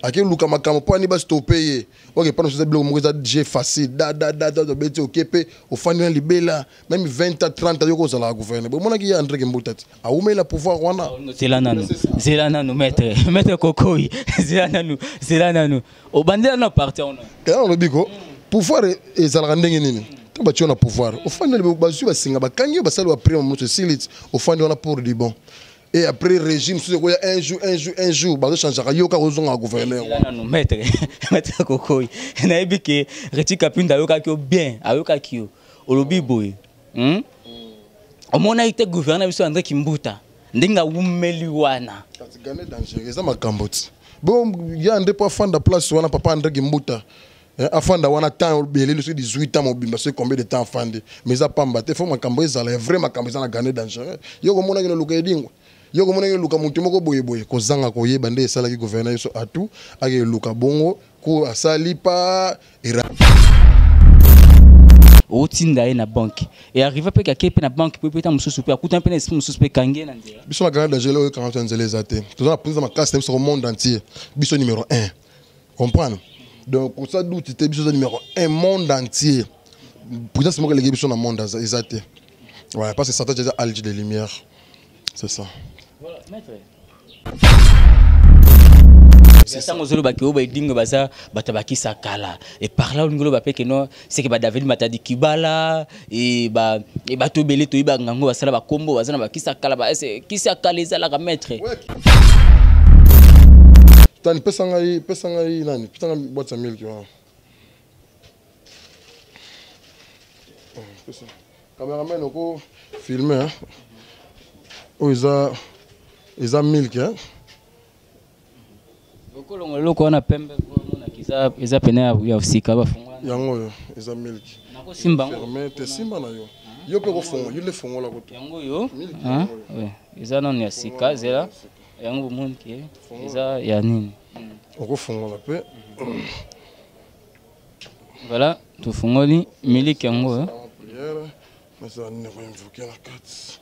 Ake luka makamo po ani ba stopper. OK, pendant ce bloc mo j'ai facile. Da beti okepe au fandi na libela même 20 à 30 yoko za la gouverner. Bon mona ki ya André Kimbuta. A uma la pouvoir wana. C'est là nanu maître Kokoi. C'est là nanu. Au bandela na parti on. Et on le biko. Pouvoir ezala ndenge nini. To ba tiona pouvoir. Au fandi ba su ba singa ba kangi ba sala ba prime mo silit. Au fandi on a pour du bon. Et après régime, il y a un jour, bah, changer. Il y a un gouverneur. Maître Kokoi. Il y a que Reti Kapunda a bien, avec qui au lobby boy. Au moins, il a été gouverneur de André Kimbuta. Ndinga umeliwana. C'est gagné dangereux. Ça m'a cambouti. Bon, il y a un dépôt fan de place où on a papa André Kimbuta. Afin d'avoir un temps, il y a 18 ans, c'est combien de temps afin de. Mais ça pas m'battre. Il faut ma cambouti, ça est vraiment cambouti, ça a gagné dangereux. Il y a un moment où on a dit. Yoko monenge luka mutu moko boye ko zanga ko yeba nde sala ki gouverneur so atu ake luka bongo ko asali pa era otinda na banque et arriva pe ka kepe na banque pe ta mususu pe akuta pe na esprit mususu pe kange na nzela biso na grande danger lo quand on les até tout ça prise ma classe sur le monde entier biso numéro 1 comprendre donc pour ça d'où tu es biso numéro 1 monde entier pour ça c'est moi que les biso na monde até ouais parce que ça t'a déjà alge de lumière c'est ça. Voilà, maître. C'est ça, nous et par là, nous avons c'est que David Matadi Kibala et Bato Belé to Iba Ngango, Basala Combo, Basana Kisakala, qui s'accalisa la maître. Tani Pessangai, Nani, Pessangai, boîte à mille, tu vois. Caméraman, on filmer, hein. Oh, ils ont milk, hein? Loko on a pembe ils a peine ya usika ba fungwa yango ils ont milk nako simba fermé te simba na yo yo pe ko fongo yo le fongo la ko yango yo hein ouais ils a non ya sika zela yango monde qui ils a ya nini ko fongo la pe voilà tu fongoli milk yango hein mais ça ne va invoquer la carte.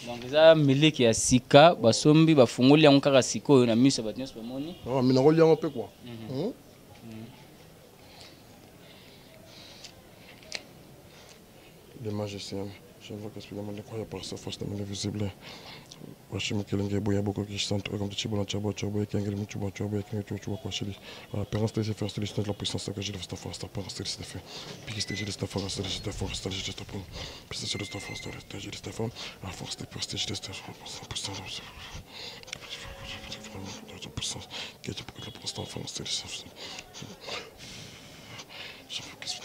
Donc ça miliki ya sika basombi bafungoli yango kaka siko na miso batnyos pamoni ah mina roli yango pe quoi les magiciens je vois que celui-là me croit par sa force de visible Washim Kilenge Boya Boko qui sont comme de Chibona Chabo Chabo et Kengel Mutuba Chabo et Kengel Chabo Kwashili. La parence de faire de la puissance que j'ai de cette force, la parence de cette fait. Puis que j'ai de cette force, de cette force, de cette force, puis c'est de cette force, de cette force, la force de prestige de cette puissance. Puissance qui est pour la puissance force de cette. Je veux que ce soit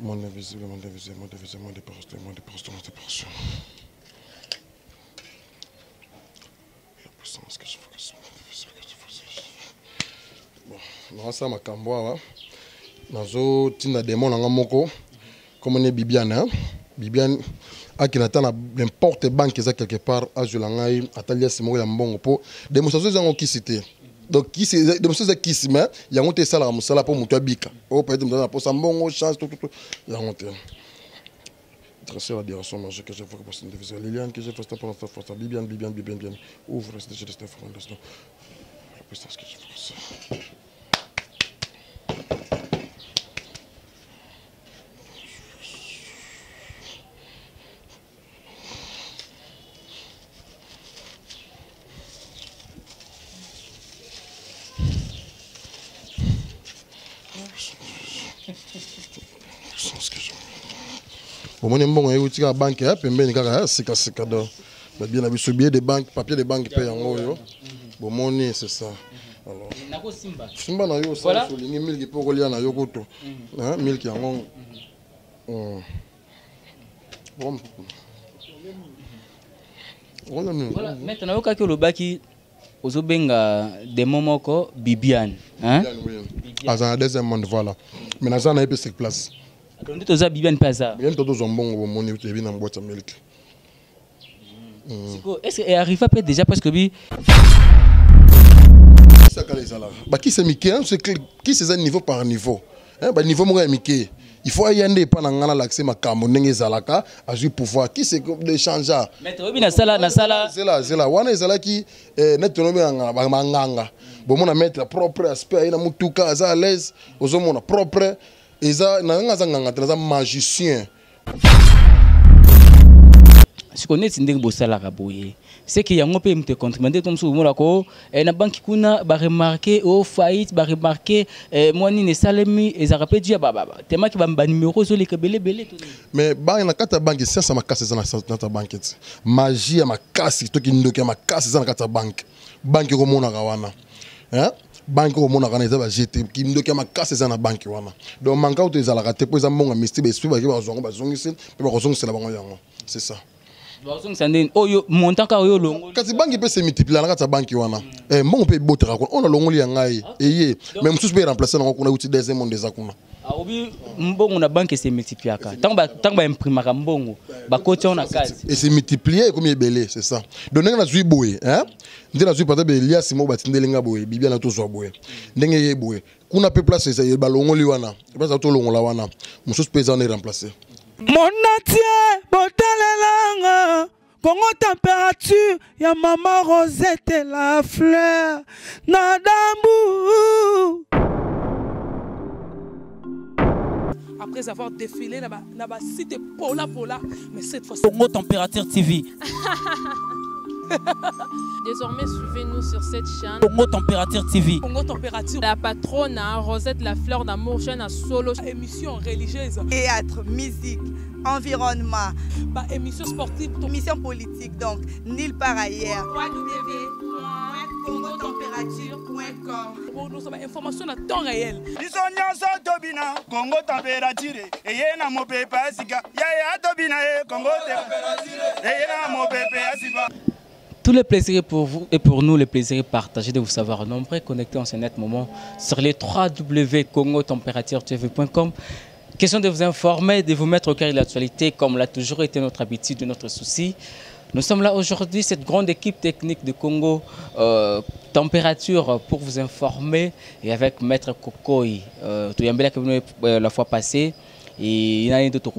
Mon invisible, mon invisible, mon invisible, mon déparation, mon déparation, mon déparation. La puissance que je veux que ce soit invisible, que je veux. Bon, non, ça m'a camboa. Nazo tina démon en moko. Comme on est Bibiane, Bibiane. A qui n'attend n'importe banque quelque part à Jolangai, à Talia Simo et Mbongo po. Démonstration qui cité. Donc qui c'est démonstration qui se met, il y a monté ça là musala pour mutua bika. Oh peut-être dans la poste Mbongo chance tout. Il y a monté. Tracer la direction magique que je vois passer de visuel Liliane que j'ai fait pour la force Bibiane. Ouvre cette geste de fondation. La puissance que je vois. Au moins, bon, il y a une banque, c'est cadeau. Mais bien, il y a des banques, papier de banque paye en haut. Bon, monnaie, c'est ça. Alors, Simba, na yo, ça, il y a 1000 qui peuvent relier à Yokoto. 1000 qui en ont. Voilà, maintenant, quand le baki, aux obenga des momoko Bibiane. À un deuxième monde, voilà. Mais dans un peu cette place. Donc, tu as Bibiane pas ça. Bien, tu as un bon monnaie, tu es bien en boîte à milk. Est-ce qu'elle arrive à peut-être déjà parce que kisi akala ezalaka bakisi ya mike kisi eza niveau par niveau baniveau moko ya mike il faut ayande epa na nga na lakise makambo ndenge ezalaka azwi pouvoir kisi dechangear zela wana ezalaki neti tonobenga banganga bomona maître propre aspect aye na mutuka aza à l'aise ozomona propre eza na nga aza nganga te naza magicien siko neti ndenge bosalaka boye c'est que yango pe mte contribuer tom so mona ko na banki kuna ba remarquer au faillite ba remarquer moi ni ne salemi ezaka pe dia baba tema ki ba numéro zo le kebele bele to mais ba na kata banki ça makasi za na ta banki magie ya makasi to ki ndoki ya makasi za na kata banki ko mona ka wana banki ko mona kana eza ba jeter ki ndoki ya makasi za na banki wana donc manka to ezalaka te po eza mbonga mystique esprit ba ki ba zongo ba zongisi pe ba zongisi la bango yango c'est ça. Kasi banki peut se multiplier na kata banki wana mbongo pe botera ko on a longoli ya ngai eye même sous peut remplacer na ko na outil deuxième monde des akuna obi mbongo na banki se multiplier ka tant ba imprimer ka mbongo ba côté on a case et se multiplier comme ebelé c'est ça donc ndenge na zui boye ndenge na zui peut-être Elias mo batindelinga boye bibia na to zo boye ndenge ye boye kuna pe place ça ba longoli wana place to longola wana mususu peut en remplacer. Mon atier, botalelanga, Congo température, ya maman Rosette et la fleur, Nadambu. Après avoir défilé, n'a cité Pola, mais cette fois-ci. Congo Température TV. Désormais, suivez-nous sur cette chaîne. Congo Température TV. Congo Température. La patronne, Rosette la fleur d'amour, chaîne à solo. Émission religieuse. Théâtre, musique, environnement. Bah, émission sportive. Émission politique, donc nulle part ailleurs. www.congotempérature.com. Pour nous avons information à temps réel. Congo Température. Et yena mo pepe asika. Ya tobina Congo Température. Et yena mo pepe asika. Tout le plaisir est pour vous et pour nous, le plaisir est partagé de vous savoir nombreux, connectés en ce net moment sur les www.congotempérature.com. Question de vous informer, de vous mettre au cœur de l'actualité, comme l'a toujours été notre habitude, notre souci. Nous sommes là aujourd'hui, cette grande équipe technique de Congo Température, pour vous informer, et avec Maître Kokoy, la fois passée. Et il y a un autre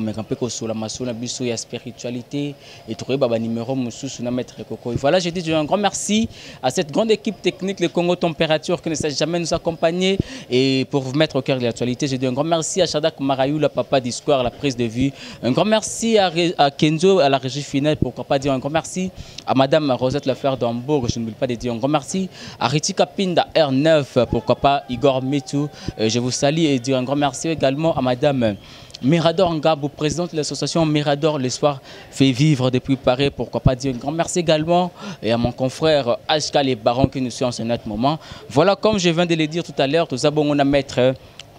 sur la maçon, la spiritualité, et trouver baba numéro sous Maître Kokoy. Voilà, je dis un grand merci à cette grande équipe technique de Congo Température qui ne sait jamais nous accompagner. Et pour vous mettre au cœur de l'actualité, je dis un grand merci à Shadak Marayou, le papa d'Histoire, la prise de vue. Un grand merci à Kenzo, à la régie finale, pourquoi pas dire un grand merci à Madame Rosette Lefleur d'Hambourg, je n'oublie pas de dire un grand merci à Riti Kapinda R9, pourquoi pas Igor Mitou, je vous salue et dire un grand merci également à Madame Mirador Ngabou, présidente de l'association Mirador, le soir fait vivre depuis Paris, pourquoi pas dire un grand merci également et à mon confrère HK les Barons qui nous suit en ce net moment. Voilà, comme je viens de le dire tout à l'heure, nous avons un Maître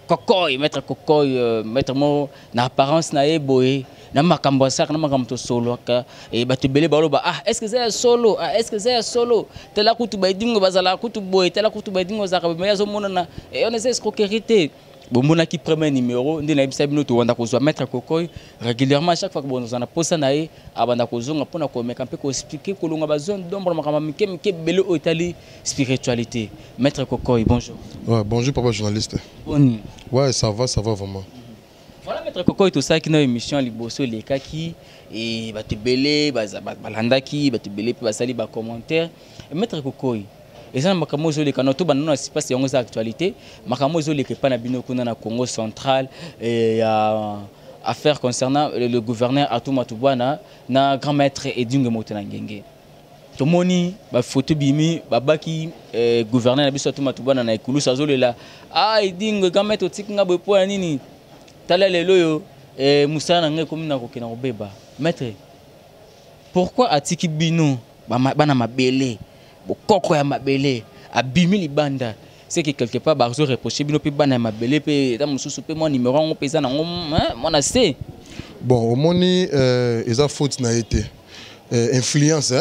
Kokoy, Maître Mo, na apparence na eboé, na makambo sak na makambo solo ka et batubele balo ba est-ce que c'est solo est-ce que c'est solo tela kutu ba dingo bazala kutu boy tela kutu ba dingo zaka mais yazo mona na et on essaie escroquerie. Bon, mon qui premier numéro, on a Maître Kokoy régulièrement à chaque fois que nous en a posé naé, avant d'accourir, on a expliquer que l'on a besoin d'ombre, spiritualité. Maître Kokoy, bonjour. Ouais, bonjour papa journaliste. Bon. Ouais, ça va vraiment. Voilà Maître Kokoy, tout ça qui dans l'émission Liboso les kaki et ba te belé, balanda ki, ba te belé puis ba sali ba commentaire. Maître Kokoy. Et ça, makambo zo le kanoto banana c'est pas c'est actualité. Makambo zo le kepa na bino kuna na Congo central et affaire concernant le gouverneur Atou Matubwana na grand maître Edingue Motena Ngenge. Tomoni ba photo bimi babaki gouverneur na biso Atou Matubwana na ekulu sa zo le la Edingue grand maître otikinga bopo nini tala lelo yo musana ngai komi na kokena kobeba. Maître, pourquoi atiki bino bana mabele Koko ya mabele abimi libanda c'est que quelque part bazo reprocher bino pe bana mabele pe ta mususu pe mon numéro on pesa na mon assez bon au moni eza faute na été influence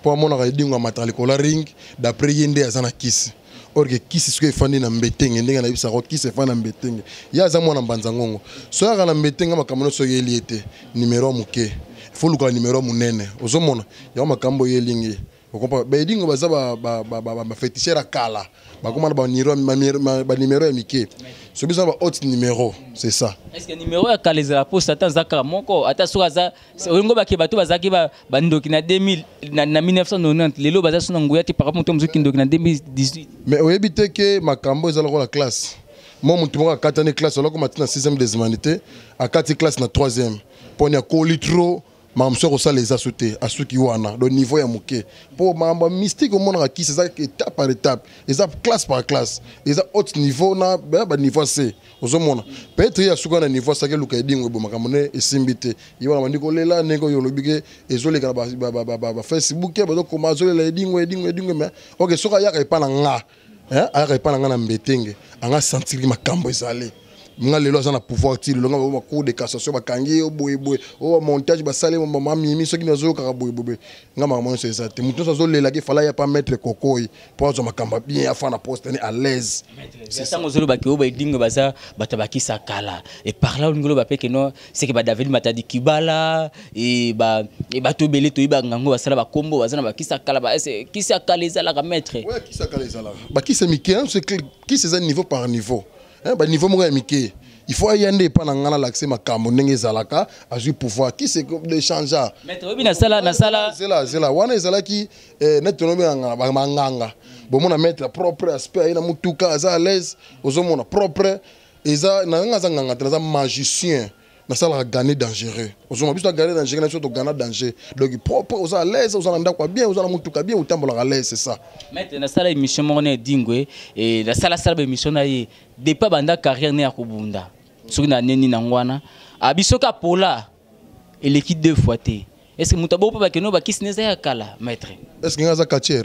pour mon na dingo matali ko la ring d'après yende azana kiss or que kiss ce que fandi na mbetenge ndenge na bisa ko kiss fandi na mbetenge ya za mwana mbanza ngongo so ya na mbetenge makamano so yeli ete numéro muke faut luka numéro munene ozomona ya makambo yelingi Vous comprenez? Bédingo baza ba féticheur à kala. Ba comment ba numéro ya Mickey. Ce besoin ba haute numéro, c'est ça. Est-ce que numéro ya kala za poste ata zaka moko ata soka za ngo ba ke bato bazaki ba ndoki na 2000 na 1990 lelo baza sona ngoya ti par rapport muto mzuki ndoki na 2018. Mais au éviter que makambo ezala la classe. Moi mutu moko akatane classe aloko matina 6e des humanités, akati classe na 3e. Ponya kolitro mamso ça les a sauté à ceux qui wana le niveau ya muke pour mamba mystique au monde qui c'est ça étape par étape les classe par classe les haut niveau na ba niveau C aux monde peut-être ya suka na niveau ça que luka edingo bo makamone esimbite yiwa mandiko lela nego yo lobike ezoleka ba Facebook ba do koma zolela edingo mais OK soka ya ka pa na nga hein aka pa na nga na mbetenge anga sentir makambo ezali nga lelo aza na pouvoir ti lelo nga ba cour de cassation bakangi boye o montage basale mama mimi soki nazo kaka boye nga mama c'est ça te mutu so lela ki fala ya pas mettre kokoi pour azo makamba bien afana poste à l'aise c'est ça ngozolo ba ke o ba dingo baza batabaki sakala et par là ngolo ba peke no c'est que ba David Matadi Kibala et ba to belé to iba ngango basala ba kombo bazana ba kisakala ba c'est qui sakala ezala ka maître ouais qui sakala ezala ba qui c'est Mickey c'est qui c'est un niveau par niveau. Bah niveau mon Mickey, il faut y aller pas dans l'accès ma camonenge zalaka à du pouvoir qui c'est de changer. Maître obi na sala c'est là wana ezala qui net no ba manganga bon mon mettre propre aspect ina mutuka za à l'aise ozo mon propre eza na nga zanganga tra magicien na sala gagner dangereux ozo mo biso gagner dangereux na surtout gagner danger donc propre ozo à l'aise ozo na kwa bien ozo na mutuka bien utambola à l'aise c'est ça. Maître na sala émission mo na dingwe et la sala émission na ye depuis banda carrière ne akubunda soki na neni na ngwana abisoka pola et l'équipe 2 fois té est-ce que mutabo pa ke no ba kisineza ya kala maître est-ce que ngaza katier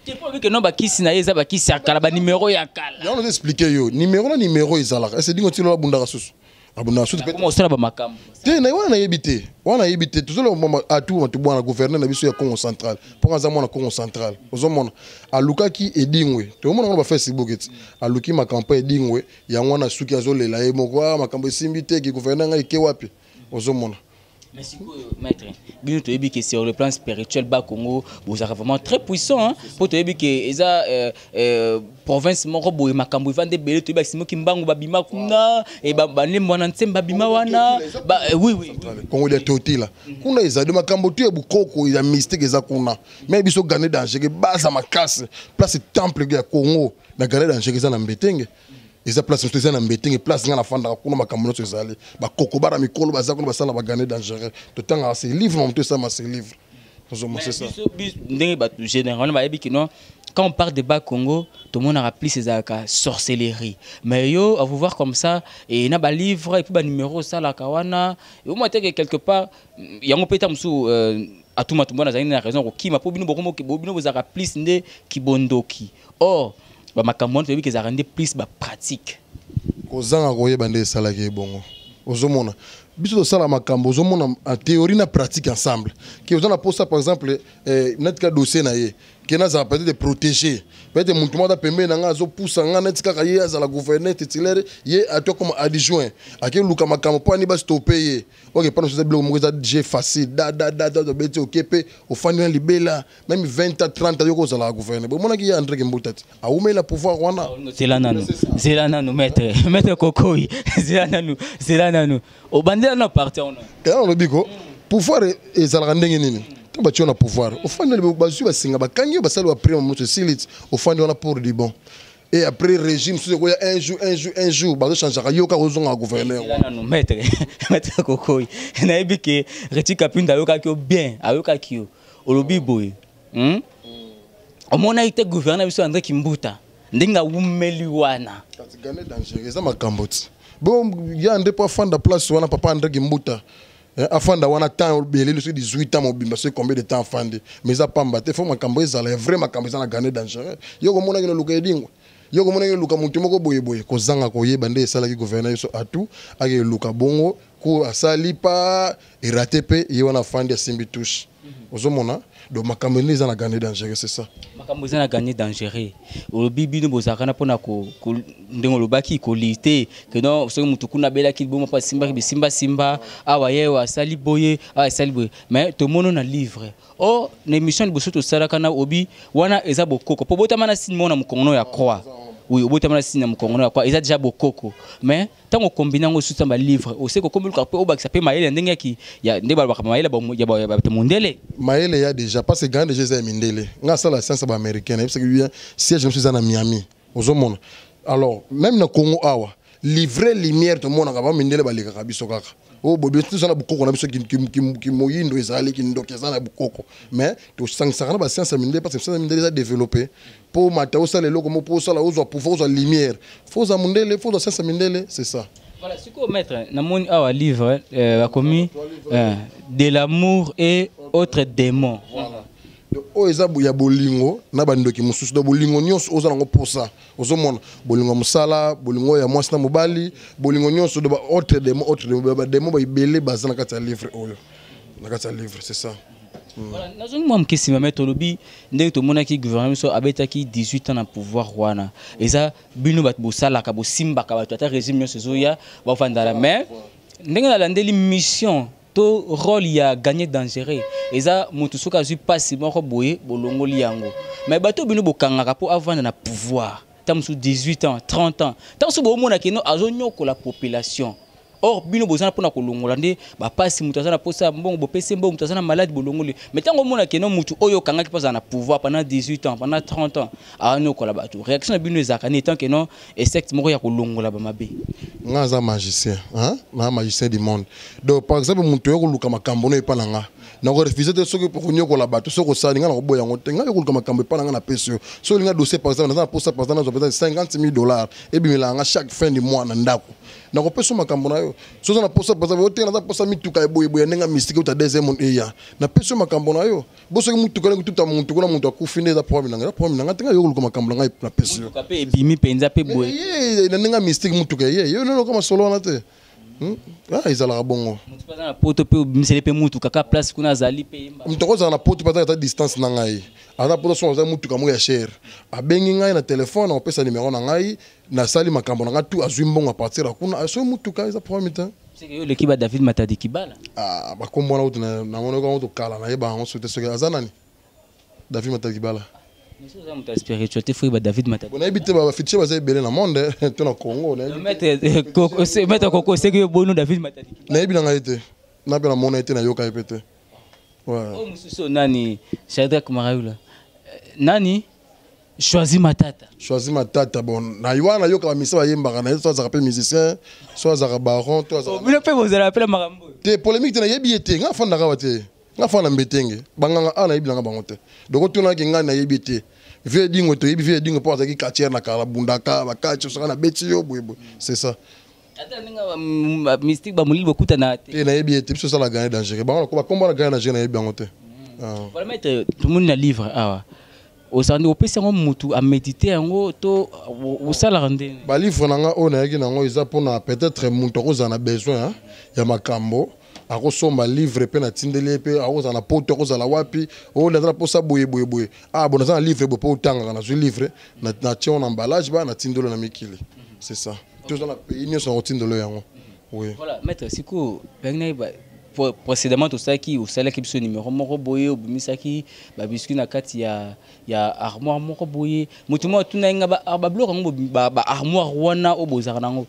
tu peux que no ba kisina yeza ba kisi ya kala ba numéro ya kala ya on expliquer yo numéro ezala est-ce dingo ti lo bunda susu abunda susu peut comment ça ba makambo te na wana yebite tuzolo atu matu bwana gouverneur na biso ya Congo central pour ngaza mona Congo central ozomona alukaki edingwe to mona ba Facebook eti aluki makampo edingwe ya ngwana suki azolela ye moko makambo esimbite ki gouverneur ngai ke wapi ozomona. Merci maître. Bien tu dis que sur le plan spirituel bas Congo vous êtes vraiment très puissant hein pour te dire que eza province moko boye makambo vande belé to ba simo kimbangu babima kuna et ba ne mwana ntemba bima wana ba oui Congo de toti là kuna eza de makambo tu bukoko ya mystique eza kuna mais biso gagner danger que base ma classe place temple ya Congo na gagner danger eza na mbetenge eza place to eza na mbetenge place nga na fanda kuna makambo no ezali ba koko bara mikolo baza kuna basala ba gagner dangereux to tanga c'est livre on te ça ma c'est livre c'est ça ndenge ba généralement ba yebi non quand on parle de bas Congo tout le monde a rappelé ces sorcellerie mais yo à vous voir comme ça et na ba livre et puis ba numéro ça la kawana au moins quelque part yango peta musu à tout matumba na zani na raison ko kima po bino bokomo ke bino bozaka plus nde kibondoki or ba makambo to yebi ke za rendre plus ba pratique kozanga koyeba nde salaki bongo ozomona biso to sala makambo ozomona en théorie na pratique ensemble ki ozana pour ça par exemple net ka dossier na ye kena za peut-être de protéger peut-être mutu mota pembe na nga zo poussa nga net ka ye za la gouverneur titulaire ye ato comme adjoint ake luka makambo po ani ba stopper ye OK pas nous blo mo za j'ai facile da beti okepe au fandi libela même 20 à 30 ans yoko za la gouverneur bon mona ki ya André Mbutati a oume la pouvoir wana c'est là nanu maître kokoi c'est là nanu au bandela na parti on a le biko pouvoir ezala ndenge nini to batio na pouvoir au fond le bazu basinga bakangi basali ba prime moto silit au fond on a pour du bon et après régime c'est quoi un jour bazo changer yoka ozonga gouverneur non maître kokoi na ebike retika pinda yoka ki bien ayoka ki olobi boy au mona ite gouverneur biso André Kimbuta ndinga wumeli wana kati gane danger eza makamboti bon ya ande pas fanda place wana papa André Kimbuta afanda wana temps belé le 18 ans mobimba c'est combien de temps afandi mais ça pas mbaté faut makambo ezala vrai makambo ezala gane danger yoko mona ngino luka edingo yoko mona ngino luka mutu moko boye ko zanga ko yeba nde sala ki gouverneur so atu ake luka bongo ko asali pa et raté pe ye wana fandi asimbi touche ozomona donc makambo eza na gagné dangereux c'est ça makambo eza na gagné dangereux olobi bino bozakana pona ko ndengo lobaki ko lité que non soki mutu kuna bela ki boma pa simba awa yewa asali boye asali boye mais to mono na livre o na émission liboso to sala kana obi wana eza bokoko po botama na signe mona mukongo ya croix oui botama na signe mukongo ya croix eza déjà bokoko mais tango combiner ngo suta ba livre o seko kombi ka pe o bakisa pe mayele ndenge ki ya ndeba ba mayele ba te mondele mayele ya déjà parce que grand déjà za mindele nga sala science ba américaine parce que siège monsieur za na Miami ozomona alors même na Congo awa livrer lumière to mona ka ba mindele ba leka biso kaka o bobi tout ça na bukoko na biso ki moyindo ezali ki ndoki za na bukoko mais to sangsana ba science mindele parce que science mindele za développer pour matao ça les loko mo pour ça la ozo pouvoir ozo lumière faut za mindele faut za science mindele c'est ça. Voilà, ce qu'on mettre dans mon livre a commis de l'amour et autres démons. Voilà. O ezabu ya bolingo na bandoki mususu do bolingo nyonso oza nango posa ozomona bolingo musala bolingo ya mwasi na mobali bolingo nyonso do ba autre démon ba ibele baza na kati ya livre oyo na kati ya livre c'est ça. Voilà, nazongi mwa mkesi mameto lobi ndenge tomona ki gouvernement so abetaki 18 ans na pouvoir wana eza bino bat bosala ka bosimba ka bato ata régime nyonso zoya ba fandala mais ndenge na landeli mission to rôle ya gagner dangereux eza mutu soka zu passe moko boye bolongoli yango mais bato bino bokangaka po avant na pouvoir tamsu 18 ans 30 ans tamsu bo mona keno azonyoko la population. Or bino bozana pona kolongola nde ba pasi mutu azana posa mbongo bo pese mbongo mutu azana malade bolongoli mais tango mona keno mutu oyo kangaki posa na pouvoir pendant 18 ans pendant 30 ans anyokola bato réaction bino ezaka ne tant que non et secte moko ya kolongola ba mabe nga za magicien hein na magicien du monde donc par exemple mutu yo koluka makambo no epana nga na ko refuser te soki pour nyokola bato soko sali nga na ko boya ngote nga yo koluka makambo epana nga na peso so linga dossier par exemple na posa par exemple na $50,000 et bimela nga chaque fin du mois na ndako na ko peso makambo na yo so na posa par exemple hotel na posa mituka eboye nenga mystique uta deuxième monde eya na peso makambo na yo boso mutuka na kututa muntu kuna muntu akufinde za problème nga tenga yo koluka makambo nga na peso mutuka pe ebimi penza pe boye na nenga mystique mutuka yo no kama solo na te izalaka bongo mutu paza na poto pe obimisele pe mutu kaka place kuna azali pe yemba mutu akozala na poto paza ata distance na ngai aza poto so aza mutuka moko ya cher abengi ngai na telefone akopesa nimero na ngai nasali makambo na ngai tu azwi mbongo a partir ya kuna asoki mutuka eza problème te seke yo leki ba David Matadi Kibala bakombo wana utu namonaki yango tokala nayeba yango soki te soki aza nani David Matadi Kibala Monsieur Muta spiritualité faut ba David Matadi. On a habité ba fichier ba belé na monde to na Congo na. Maître Koko c'est que bono David Matadi. Na yebi na ngaite. Na pe na mona été na yoka epete. Ouais. Oh mususo nani Shadrack Maraula. Nani Choisi Matata. Choisi Matata bon na yoana yoka ba misa ba yemba na so za rappel musicien, so za baron, to za. Vous ne pouvez vous rappeler Marambo. Te polémique na yebi été nga fanda ka wate. Nga fana mbetenge banganga ana yebi nga bangote. Donc tuna ki nga na yebi été. Vie dingo to yebi vie dingo po za ki quartier na kala bundaka ba quartier so na beti yo boyebo. C'est ça. Ata ninga mystique ba mulili bokuta na te. Et na yebi été so ça la gagner dangereux. Ba ko ba komba na gagner dangereux na yebi bangote. Voilà mettre tout le monde na livre awa. Osandi opesa ngo mutu a méditer ngo to osala rende. Ba livre nanga ona yaki nango eza pona peut-être mutu ko za na besoin ya makambo. Akosomba livre pe na tindele pe akoza na poto akoza la wapi o na posa boye bon na livre bo po tanga na zo livre na tion en emballage ba na tindolo na mikili c'est ça tout ça na pays nyonso na tindolo yango oui voilà maître siko bengna ba précédemment tout ça qui au salaire qui biso numéro moko boye obimisaki ba biscuit na kati ya armoire moko boye mutumo tunanga ba bloc ngo ba armoire wana obozaka nango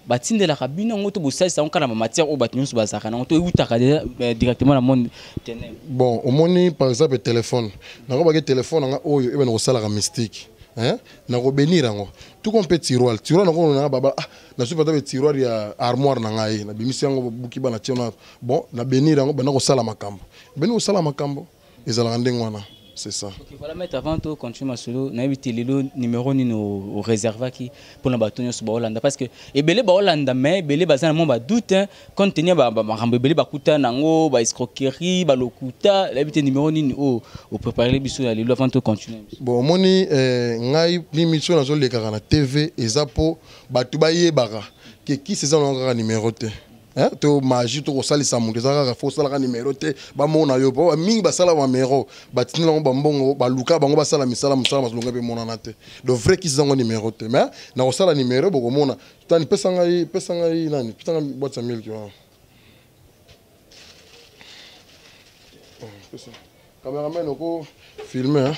batindela kabina ngoto bosalisa onkana ma matière o batnyonso bazaka nango to utaka directement na monde ténèbre. Bon omoni par exemple téléphone nako ba téléphone nga oyo ebe no sala ka mystique hein nako benira ngo tout compte tiroir nako na baba na super tabe tiroir ya armoire na ngai na bimisi ngo buki bana tiona bon na benira ngo bana ko sala makambo beni ko sala makambo ezala ndengwana. C'est ça. Okay, voilà, mais avant de continuer ma solo, on a évité le numéro au réservat qui pour la bâtonne sur Hollande parce que et belé ba Hollande mais belé bazana mon ba doute quand tenir ba rambe belé ba kuta nango ba escroquerie ba lokuta évité numéro au préparer les bisous aller avant de continuer. Bon moni ngai l'émission na TV ezapo ba tuba yebaka que qui c'est ça on numéro te hein to magie to kosalisa mundu ezaka faut sala numéro te ba mona yo ba mingi ba sala ba numéro ba tinela ba mbongo ba luka bango ba sala misala maslonga pe mona na te de vrai qui zango numéro te mais na kosala numéro boko mona tani pesanga nani pitanga boîte 1000 tu vois cameraman oko filmer hein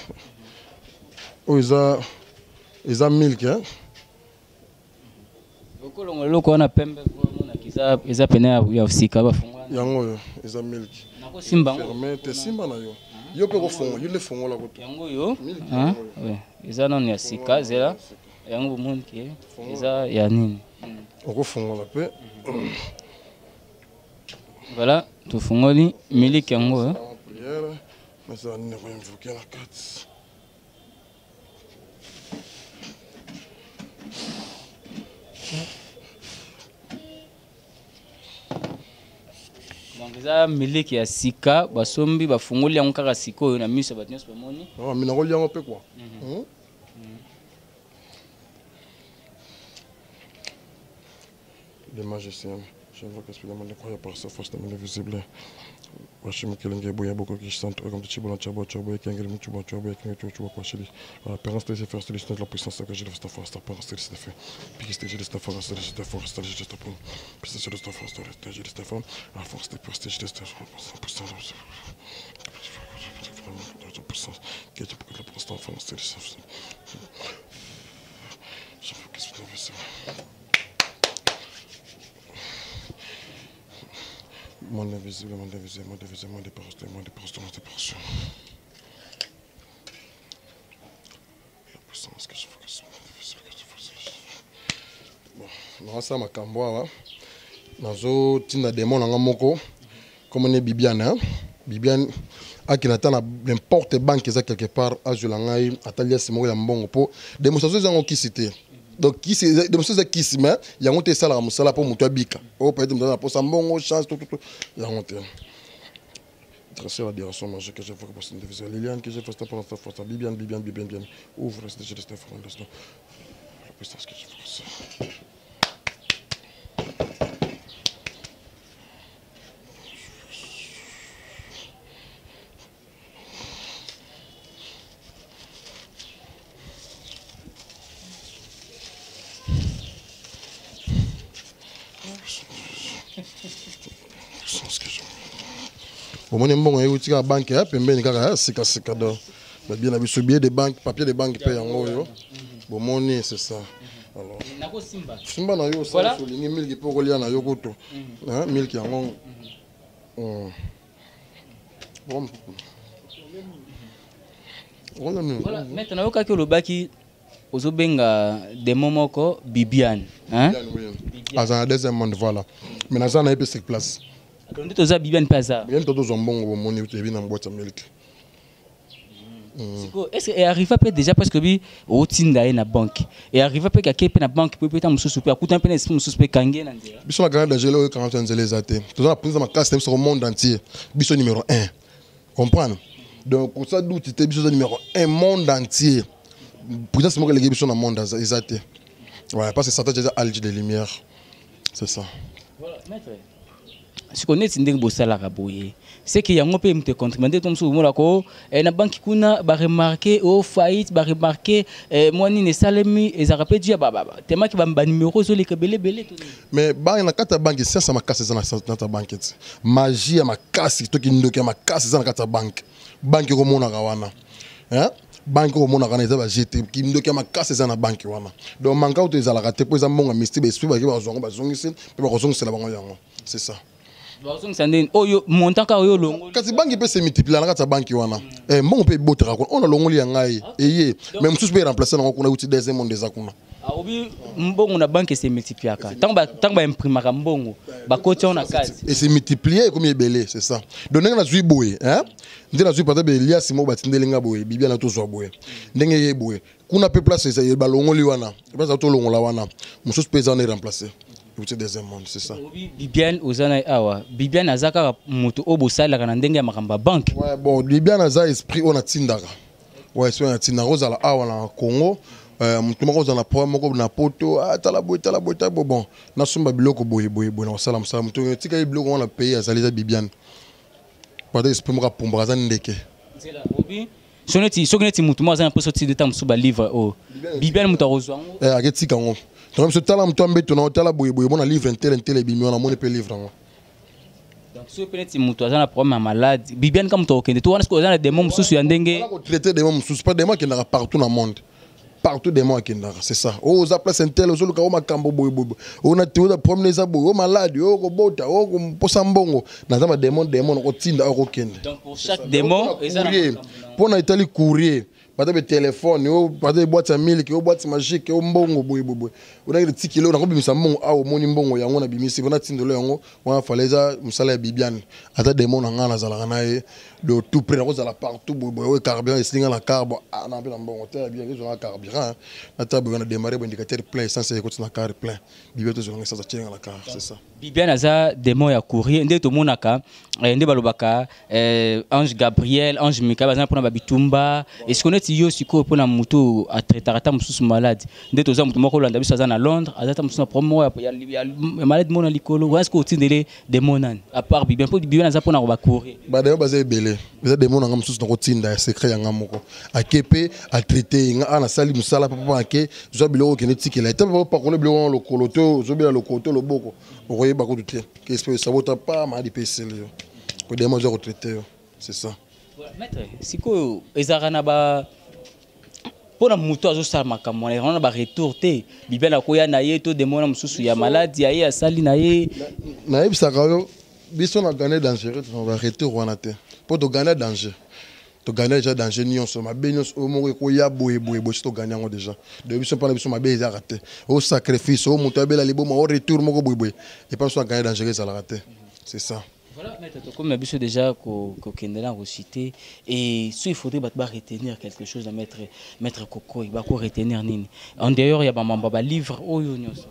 o isa 1000 hein loko wana pembe mona kiza eza pene ya usika ba fungwa yango yo eza 1000 nako simba fermé te simba na yo pe ko fongo yo le fongo la ko yango yo hein ouais eza non ya sika zela yango monde ki eza ya nini oko fongo la pe voilà to fongoli miliki yango prière mais ça ne va invoquer la carte. Donc ça miliki ya sika basombi bafungoli yango kaka sikoyo na miso batnyos bamoni ah mina ko liango pe quoi les magiciens je vois que c'est le croyant par sa force de visible washimi kelenge boya boko qui chante comme tu chibona chabo chabo kengel mutu bo chabo kengel tu kwa chili la parents de faire la puissance que je de cette force ta parents de faire puis que je de cette force de cette force de cette force puis c'est de cette force de cette force la force de prestige de cette puissance que tu peux la puissance force de cette je veux que c'est monde invisible, monde invisible, monde invisible, monde dépassé, monde dépassé, monde dépassé. La puissance que je veux que ce monde invisible, que je veux. Bon, non, ça m'a camboa, nazo tinda démon nanga moko, comme on est Bibiane, Bibiane, a qui n'attend n'importe banque ça quelque part, à Julangai, à Talia Simo Yambongo, pour démonstration zango qui cité. Donc qui c'est de choses qui se met il y a monté ça la musala pour muto bika o peut être pour sambongo chance tout il y a monté tracer la direction magique que je veux passer une division Liliane que je fais pour la force Bibiane ouvre ce que je te fais la puissance que je veux. Bon, mon bon, il y a une banque, pembeni kaka sika do. Mais bien habitué billet de banque, papier de banque paye en haut. Bon, mon c'est ça. Alors. Nako simba. Simba na yo ça souligner 1000 qui peut relier na yo koto. Hein, 1000 qui en bon. Voilà, maintenant yo kaki olobaki ozobenga demo moko Bibiane, hein? Azana deuxième monde voilà. Mais na ça na epé sur place. Donc tu as Bibiane Paza. Bien tout aux bongo moni tu bien en boîte milk. Est-ce que arrive peut déjà parce que bi au tinda na banque et arrive peut que na banque peut être mususu peut akuta pe na mususu peut kange na ndira. Biso la grande danger là quand on les até. Tu as pris ma casse sur le monde entier. Biso numéro 1. Comprendre? Donc pour ça d'où tu es biso numéro 1 monde entier. Pour ça c'est moi que les biso dans le monde até. Ouais, parce que ça t'a déjà alge de lumière. C'est ça. Voilà, maître. Si on est indé bossala kaboye, c'est qu'il y a un peu de contribuer comme ça au monde ko na banque kuna ba remarquer au faillite ba remarquer moi ni ne salemi et ça rappelle dia baba tema ki ba numéro zo les belé mais ba na kata banque ça ma casse dans ta banque magie ma casse to ki ndoki ma casse dans kata banque ko mona kawana hein banque ko mona kana za ba jeter ki ndoki ma casse dans banque wana donc manka to ezala ka te po za mbonga mysti be suba ki ba zongo ba zongisi pe ba zongisi la bango yango c'est ça. Montant ka yo longo kasi banki peut se multiplier na kata banki wana mbongo pe botera ko on a longoli yangai eye même mususu pe remplacer na ko na uti deuxième monde za kuna obi mbongo na banque se multiplier ka tant ba imprimer ka mbongo ba côté on a case et se multiplier comme belé c'est ça donc na zui boye hein ndena zui peut-être Elias mo batindelinga boye bibia na to zo boye ndenge ye boye kuna pe place ça ba longoli wana ba za to longola wana mususu pe za na remplacer deuxième monde c'est ça. Bibiane ozana awa Bibiane azaka moto obosala kana ndenge ya makamba banque. Ouais bon Bibiane aza esprit on a tindaka. Ouais so na tindaka ozala awa na Congo mutu moko za na problème moko na poto tala boy bon na sumba biloko boy na sala msala mutu tika biloko on a payé azaliza Bibiane pardon esprit moko pomba za ndeke nzela obi soneti mutu moko za na poso ti de tam suba livre o Bibiane mutu rozwa ngo aketika ngo donc ce tala mutu ambeto na tala boy bon na livre intel bimi on a moni pe livre ngo. Donc si peut-être mutu aza na problème malade Bibiane comme to okende to wana ce que aza na démon mususu ya ndenge on a traité démon mususu pas démon qui n'a partout dans le monde. Partout des mois qui c'est ça. Oh, za place intel, aux autres, ma cambo boy. On a tout le problème les abos, oh malade, oh bota, oh posambongo. N'a pas démon, on tient à aucun. Donc pour chaque démon, pour na Italie courrier, pas de téléphone, oh pas de boîte à mille, oh boîte magique, oh mbongo boy. On a des petits kilos, on a mis ça mbongo, ah au moni mbongo, ya on a bimi si on a tient de l'eau, on a fallu ça, musala Bibiane. Ata démon en gana zalanae. De tout près, on a partout, le carburant, il y a la carbo, on a bien le carburant, on a démarré, l'indicateur plein, sans se continuer à carrer plein. Bibiane, ça tient la car, c'est ça. Bibiane a des mots à courir, ndé to monaka, ndé balobaka, Ange Gabriel, Ange Mika, bazana pour na babitumba, est-ce qu'on est yo siko pour na muto à traiter à mususu malade, ndé to za muto moko landa biso za na Londres, azata mususu na promo ya malade mona likolo, est-ce qu'on tient des monan, à part Bibiane, pour Bibiane za pour na ba courir. Ba d'ailleurs bazé belé. Les démons n'ont pas de secret en amoko. A kepe a traité a na sali musala papa ake zo biloko kinetique la table pas qu'on le biloko le coloto zo bien le coloto le boko. Vous voyez beaucoup de temps. Qu'est-ce que ça vaut pas ma di PC le. Pour démons zo retraité c'est ça. Maître siko ezarana ba pour na muto azo sala makambo on a ba retour te Bibiane akoya na ye to démon na mususu ya malade ya ye asali na ye na yebisa kayo biso na gagner dangereux on va retour wana te. Pour te gagner danger. Tu gagner déjà danger nyonso ma benyos o mo ko ya boye to gagner ngo déjà. De biso pas biso ma be za raté. Au sacrifice au mutabela libo mo retour mo ko boye. Et pas so gagner danger ça la raté. C'est ça. Voilà, maître, comme la biso déjà ko kendela reciter et il faudrait ba retenir quelque chose à maître Koko, il va ko retenir nini. En dehors il y a ba livre oyo nyonso.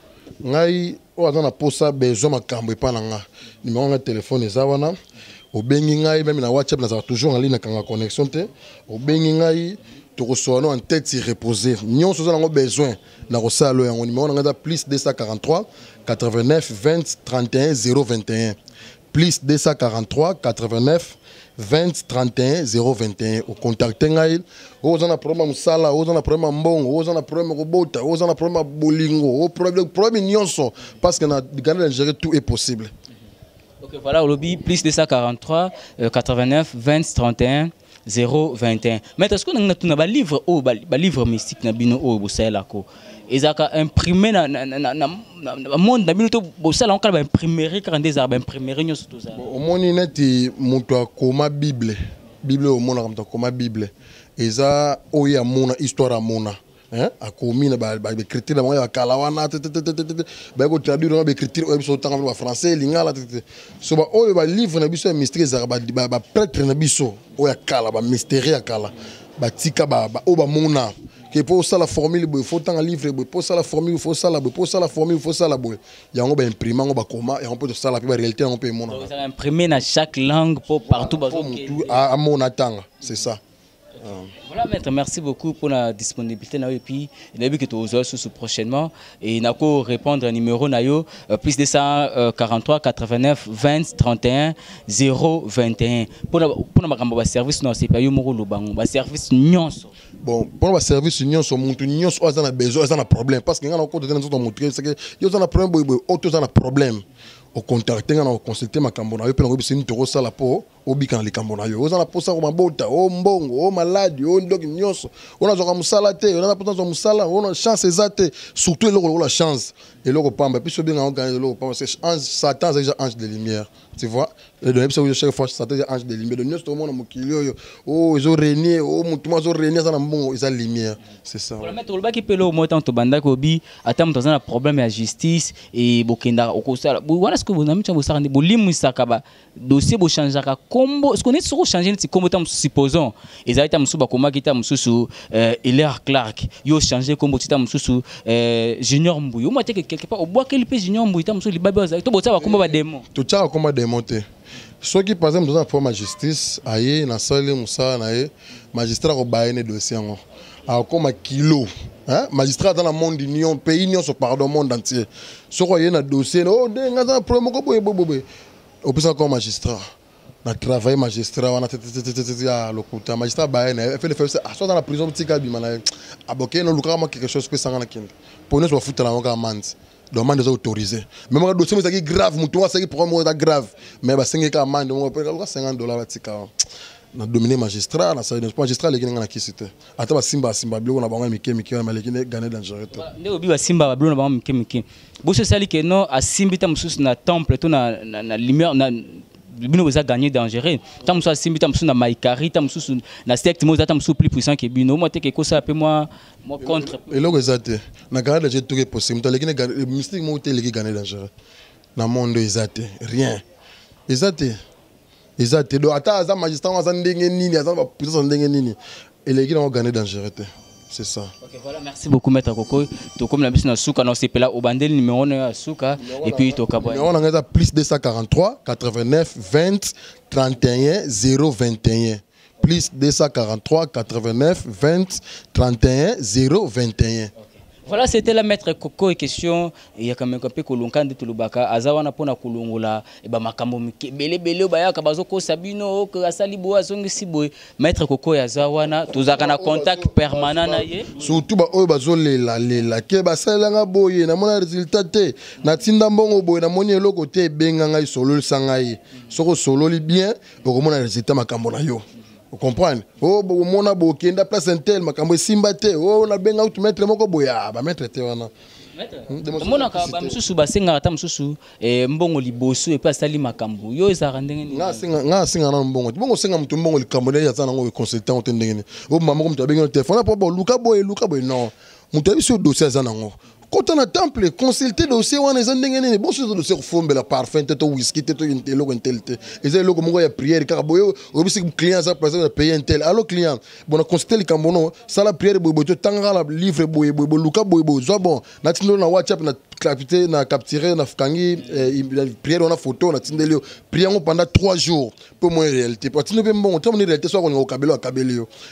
Ngai o azana posa besoin makambo epa na nga. Numéro de téléphone ezawana. Au bengi ngai même na WhatsApp na toujours en ligne na kanga connexion te au bengi ngai to reçoit en tête y reposer nyonso za ngo besoin na rosalo ya numéro na plus 243 89 20 31 021 plus 243 89 20 31 021 au contacter ngai o za na problème musala o za na problème mbongo o za na problème robota o za na problème bolingo o problème nyonso parce que na Ghana gérer tout est possible. Ok, voilà, au lobby, plus de 143, 89, 20, 31, 021. Mais est-ce qu'on a un livre, un livre mystique, un livre mystique, ils ont imprimé dans le monde, on a imprimé quand des arbres imprimés tout ça. Au monde il est monto comme Bible, Bible au monde comme Bible. Ils ont oya mona histoire à mona. A commis ba écriture ba kalawana ba ko traduire ba écriture o biso tanga ba français lingala so ba o ba livre na biso mystère za ba prêtre na biso o ya kala ba mystère ya kala ba tika ba o ba mona que pour ça la formule il faut tanga livre pour ça la formule il faut ça la pour ça la formule il faut ça la boy ya ngo ba imprimer ngo ba koma et on peut ça la ba réalité on peut mona ça imprimer dans chaque langue pour partout à mona tanga c'est ça. Voilà, maître, merci beaucoup pour la disponibilité. Et puis, il a vu que tu as aussi prochainement. Et il a répondre au numéro plus 243 89 20 31 021. Pour le service, non, c'est pas le service nyonso. Bon, pour le service nyonso, mon nyonso, on a besoin, on a problème. Parce que nous avons montré que nous avons un problème, autres ont un problème. Au contact, on a consulté ma cambona, on a eu une toro sala po, au bican les cambona, on a posé au mabota, au mbongo, au malade, au ndog nyos, on a un musalate, on a pas un musala, on a chance exacte, surtout on a la chance. Et l'eau pamba, puis bien on gagne l'eau pamba, c'est Satan, c'est déjà ange de lumière, tu vois. Et de l'épisode où chaque fois Satan c'est ange de lumière, de nyos tout le monde a mokilio, oh ils ont régné, oh mon tout ils ont régné ça na mbongo, ils ont lumière, c'est ça. Pour le mettre au bas qui peut l'eau moi tant to banda kobi, attends dans un problème à justice et bokenda au kosala. Voilà ce que vous avez mis ça en bolimu sakaba, dossier bo changer ka combo, ce qu'on est sur changer c'est comme tant supposons, ils ont été musuba koma kita mususu Hilaire Clark, yo changer comme tita mususu Junior Mbuyo, moi quelque part au bois quel pays Junior Mbuyo mususu libabe to botsa ba komba ba démon. To tcha komba démonter. Ceux qui par exemple dans la forme justice, aye na sale musa na ye magistrat ko baene dossier ngo. comme un kilo. Hein? Magistrat dans le monde d'union, pays union, se pardon au monde entier. Ce qu'on y a un dossier, oh, un problème, on peut encore magistrat. On a travaillé magistrat, on a le côté magistrat, il fait le faire, soit dans la prison, petit gars, il a bloqué, on a quelque chose que ça n'a pas. Pour nous, on va foutre la langue à amende. Demande des autorisés. Même le dossier est grave, mon toit c'est pour moi grave. Mais bah c'est que amende, on peut $50 na dominé magistrat, na ça magistrat les gens qui cité. Attends Simba bio na bango mike on a les gagner dangereux. Ne obi ba Simba bio na bango mike. Bo so sali ke no a Simbita mususu na temple to na lumière na bino vous a gagné dangereux. Tant mususu Simbita mususu na Maikari, tant mususu na secte mo za tant mususu plus puissant que bino. Moi te que ça peu moi contre. Et là exact. Na garde j'ai tout possible. To les mystique mo te les gagner dangereux. Na monde exact. Rien. Exact. Exact. Donc, attends, les magistrats ont gagné et les gens ont gagné dangereux. C'est ça. Ok, voilà, merci beaucoup, Maître Koko. Tu comme la mission de Souka, c'est là au bandel numéro 1 à Souka et puis tu as on a plus 243 89 20 31 021. Plus 243 89 20 31 021. Voilà, c'était la Maître Koko et question. Il y a quand même un peu de Tulubaka. Azawana pona kulungula. Et bah makambo bele baya kabazoko sabino que asali boa zongi siboy. Maître Koko et Azawana. Tous a contact permanent na ye. Surtout ba oyo bazole la ke basala nga boye na mona résultat te. Na tinda mbongo boye na moni eloko te benga ngai solo sangai. Soko solo li bien. Oko mona résultat makambo na yo. Vous comprenez? Oh, mon abo qui est place intel, ma cambo simbate. Oh, on a bien out mettre moko boya, ba mettre te wana. Mon aka ba mususu ba singa ata mususu mbongo liboso et pas sali makambo. Yo ezara ndenge nga singa na mbongo. Bongo singa mutu mbongo likambo ya zana ngo consultant ndenge. Oh mama ko mutu benga téléphone pour luka boy non. Mutu sur dossier zana ngo. Quand on a temple, consulter dossier, on a un bon chose de dossier fombe la parfum, te whisky, te une telle ou une telle. Et c'est là que moi il y a prière, car boyo, aussi client ça par exemple payer un tel. Alors client, bon on consulter le cambono, ça la prière boyo, tu tanga la livre boyo, boyo luka boyo, so bon, na tino na WhatsApp na capturer na fukangi prière on a photo na tindeli prière pendant 3 jours pour moi réalité. Parce que nous bon, tu me réalité soit on au kabelo.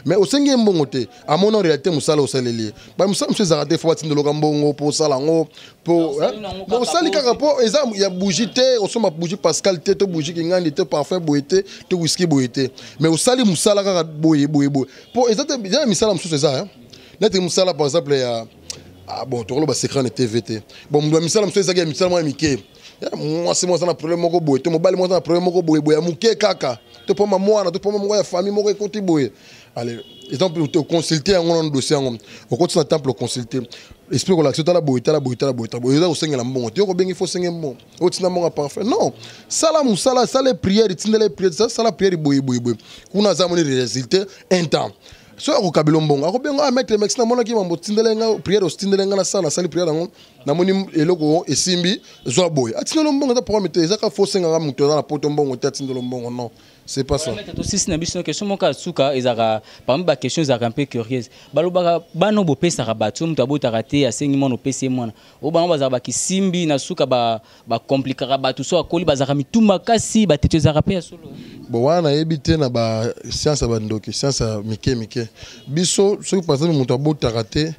Mais au cinquième bon côté, à mon réalité musala au saleli. Ba musala monsieur zarate faut tindelo kambongo pour salango pour bon sali kaka po exemple il y a bougie te on soma bougie Pascal te to bougie ngandi te parfum boité te whisky boité mais au sali musala kaka boye pour exemple bien misala mususu ça hein net musala par exemple ah bon tu le secret de TVT bon moi misala mususu ça qui misala moi mike moi c'est moi ça na problème moko boité mobile moi ça na problème moko boye muke kaka to pour moi to pour moi famille moko côté boye allez exemple tu consulter un dossier au côté de temple consulter esprit que l'action la boita au seigneur la mbongo tu ko bengi faut seigneur mbongo au tina mbongo parfait non sala musala sala prière tina les prières sala prière boy kuna zamoni résultat un temps so ko kabelo mbongo ko bengo a mettre max na mona ki mambo tindele nga prière au tindele nga na sala prière ngo na moni eloko esimbi zo boy atina lo mbongo ta pour mettre ezaka faut seigneur muto na poto mbongo ta tindele mbongo non. C'est pas ça. Aussi, c'est une question mon cas souka ezara par exemple question ezara un peu curieuse. Balobaka bano bo pesa rabatum tabo taraté à 5 mois no PC mona. O bano bazara ki simbi na souka ba compliquer rabatu so akoli bazara mituma kasi ba tete ezara pe solo. Bon wana ebité na ba science bandoki science mike. Biso so par exemple muto bo taraté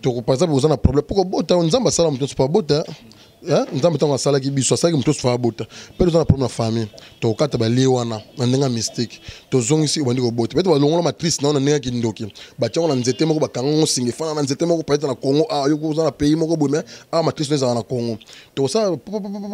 to par exemple vous en a problème pourquoi bota nzamba sala muto pas bota. Nous avons sala qui biso sala qui mtoto fa bota pero na problème na famille to kata ba lewana na ndenga mistake to zongisi ubandi ko bota beto ba longola matrice na ndenga ki ndoki ba tia na nzete moko ba kango singe fana na nzete moko paita na Congo yo ko za na pays moko bome matrice na na Congo to ça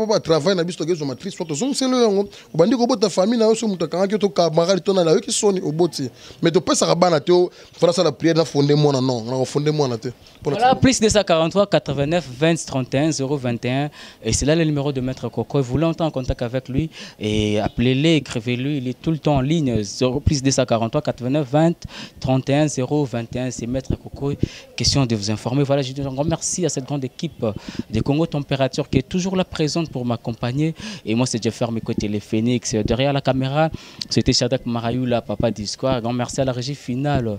pa travail na biso to gezo matrice to zongisi le yango ubandi ko bota famille na yo so mutaka ki to ka magali to na la yo ki soni oboti mais to pesa rabana to fana ça la prière na fondé moi non na fondé moi na te voilà plus de 143 89 20 31 021 et c'est là le numéro de Maître Koko. Vous voulez entrer en contact avec lui et appelez-le, écrivez-lui, il est tout le temps en ligne. Plus de 143 89 20 31 021. C'est Maître Koko. Question de vous informer. Voilà, je dis un grand merci à cette grande équipe de Congo Température qui est toujours là présente pour m'accompagner. Et moi, c'est Jeffer Miko Téléphénix. Derrière la caméra, c'était Shadak Marayoula, papa d'Histoire. Un grand merci à la régie finale,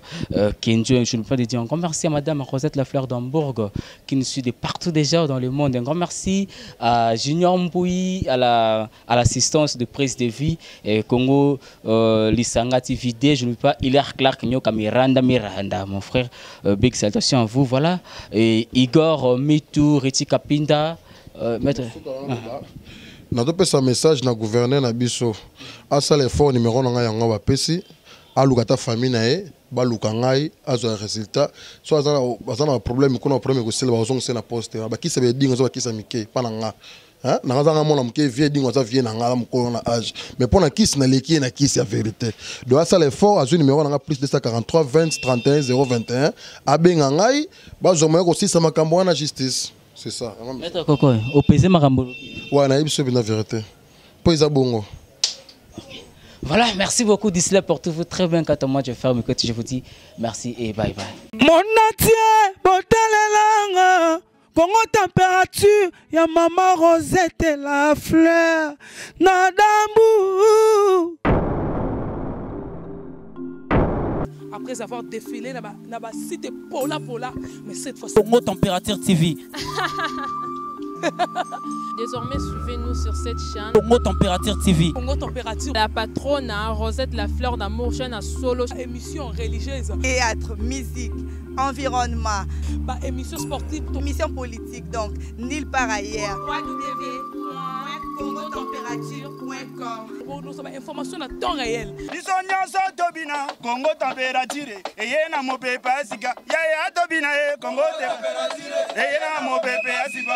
Kenjo. Je ne peux pas dire un grand merci à Madame Rosette Lafleur d'Hambourg qui nous suit de partout déjà dans le monde. Un grand merci aussi à Junior Mboui à l'assistance de prise de vie et Congo Lisanga TVD, je ne veux pas Hilaire Clark Nyoka Miranda, mon frère, big salutation à vous, voilà. Et Igor Mitou, Reti Kapinda, maître. Un message na gouverneur na biso. Asa l'effort numéro na nga yanga bapesi. Alukata famille na e, baluka ngai, azo résultat. So azana problème ko na problème ko sele ba ozong se na poste. Ba ki se be dingo zo ba ki sa mike pa na nga. Hein? Na nga mona mke vie dingo za vie na nga mko na âge. Mais pour na kiss na leki na kiss ya vérité. Do asa l'effort azo numéro na nga plus 243 20 31 021. Abenga ngai, ba zo mo ko sisa makambo na justice. C'est ça. Maître Koko, au pesé Marambolo. Ouais, na c'est la vérité. Poisa bongo. Voilà, merci beaucoup Disla pour tout vous très bien quand moi je ferme que je vous dis merci et bye bye. Mon natie, botalelanga, Congo température, ya maman Rosette et la fleur, Nadambu. Après avoir défilé, na ba cité Pola, mais cette fois-ci. Congo Température TV. Désormais, suivez-nous sur cette chaîne. Congo Température TV. Congo Température. La patronne, Rosette la fleur d'amour, chaîne à solo. Émission religieuse. Théâtre, musique, environnement. Bah, émission sportive. Émission politique, donc nulle part ailleurs. www.congotempérature.com. Pour nous avoir information à temps réel. Biso nyonso tobina Congo température eye na mopepe asika ya tobina Congo température eye na mopepe asika